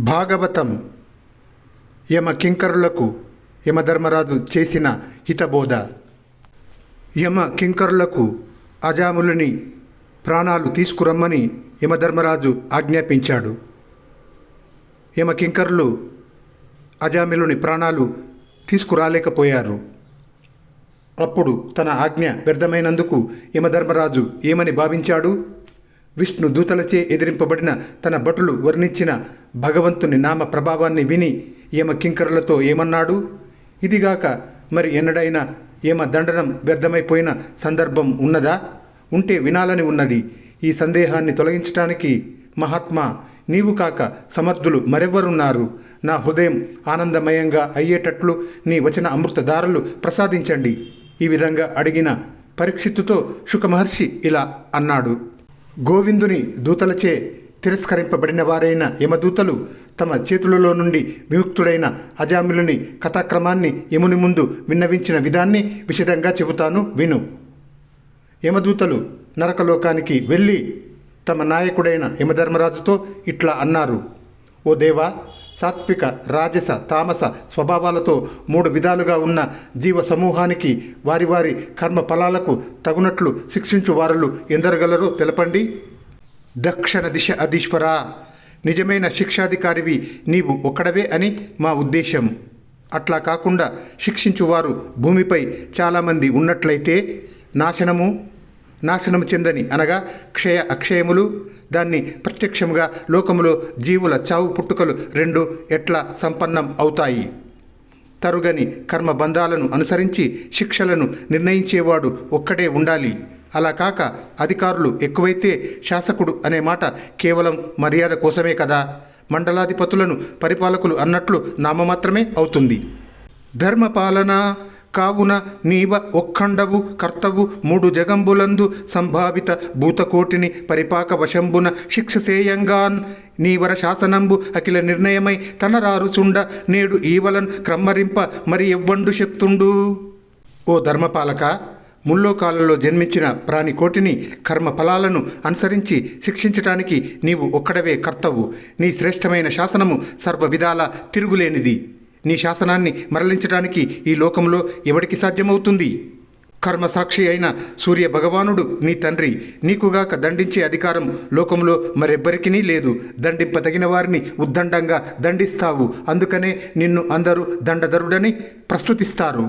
భాగవతం యమ కింకరులకు యమధర్మరాజు చేసిన హితబోధ. యమ కింకరులకు అజాములుని ప్రాణాలు తీసుకురమ్మని యమధర్మరాజు ఆజ్ఞాపించాడు. యమ కింకరులు అజామిలుని ప్రాణాలు తీసుకురాలేకపోయారు. అప్పుడు తన ఆజ్ఞ వ్యర్థమైనందుకు యమధర్మరాజు ఏమని భావించాడు? విష్ణు దూతలచే ఎదిరింపబడిన తన భటులు వర్ణించిన భగవంతుని నామ ప్రభావాన్ని విని యమ కింకరులతో ఏమన్నాడు? ఇదిగాక మరి ఎన్నడైనా యమ దండనం వ్యర్థమైపోయిన సందర్భం ఉన్నదా? ఉంటే వినాలని ఉన్నది. ఈ సందేహాన్ని తొలగించటానికి మహాత్మా నీవు కాక సమర్థులు మరెవ్వరున్నారు? నా హృదయం ఆనందమయంగా అయ్యేటట్లు నీ వచన అమృతధారలు ప్రసాదించండి. ఈ విధంగా అడిగిన పరీక్షిత్తుతో శుకమహర్షి ఇలా అన్నాడు. గోవిందుని దూతలచే తిరస్కరింపబడిన వారైన యమదూతలు తమ చేతులలో నుండి విముక్తుడైన అజామిలుని కథాక్రమాన్ని యముని ముందు విన్నవించిన విధాన్ని విశదంగా చెబుతాను విను. యమదూతలు నరకలోకానికి వెళ్ళి తమ నాయకుడైన యమధర్మరాజుతో ఇట్లా అన్నారు. ఓ దేవా, సాత్విక, రాజస, తామస స్వభావాలతో 3 విధాలుగా ఉన్న జీవ సమూహానికి వారి వారి కర్మ ఫలాలకు తగునట్లు శిక్షించు వారులు ఎందరగలరో తెలపండి. దక్షిణ దిశ అధీశ్వరా, నిజమైన శిక్షాధికారివి నీవు ఒక్కడవే అని మా ఉద్దేశం. అట్లా కాకుండా శిక్షించువారు భూమిపై చాలామంది ఉన్నట్లయితే నాశనము చెందని అనగా క్షయ అక్షయములు దాన్ని ప్రత్యక్షంగా లోకములో జీవుల చావు పుట్టుకలు 2 ఎట్లా సంపన్నం అవుతాయి? తరుగని కర్మబంధాలను అనుసరించి శిక్షలను నిర్ణయించేవాడు ఒక్కడే ఉండాలి. అలా కాక అధికారులు ఎక్కువైతే శాసకుడు అనే మాట కేవలం మర్యాద కోసమే కదా. మండలాధిపతులను పరిపాలకులు అన్నట్లు నామమాత్రమే అవుతుంది. ధర్మపాలన కావున నీవ ఒక్కండవు కర్తవు 3 జగంబులందు సంభావిత భూతకోటిని పరిపాక వశంబున శిక్షసేయంగాన్ నీవర శాసనంబు అఖిల నిర్ణయమై తనరారుచుండ నేడు ఈవలన్ క్రమ్మరింప మరి ఎవ్వండు శక్తుండు. ఓ ధర్మపాలక, ముల్లోకాలలో జన్మించిన ప్రాణికోటిని కర్మ ఫలాలను అనుసరించి శిక్షించటానికి నీవు ఒక్కడవే కర్తవు. నీ శ్రేష్టమైన శాసనము సర్వ విధాల తిరుగులేనిది. నీ శాసనాన్ని మరలించడానికి ఈ లోకంలో ఎవడికి సాధ్యమవుతుంది? కర్మసాక్షి అయిన సూర్య భగవానుడు నీ తండ్రి. నీకుగాక దండించే అధికారం లోకంలో మరెవ్వరికీ లేదు. దండింపదగిన వారిని ఉద్దండంగా దండిస్తావు. అందుకనే నిన్ను అందరూ దండధరుడని ప్రస్తుతిస్తారు.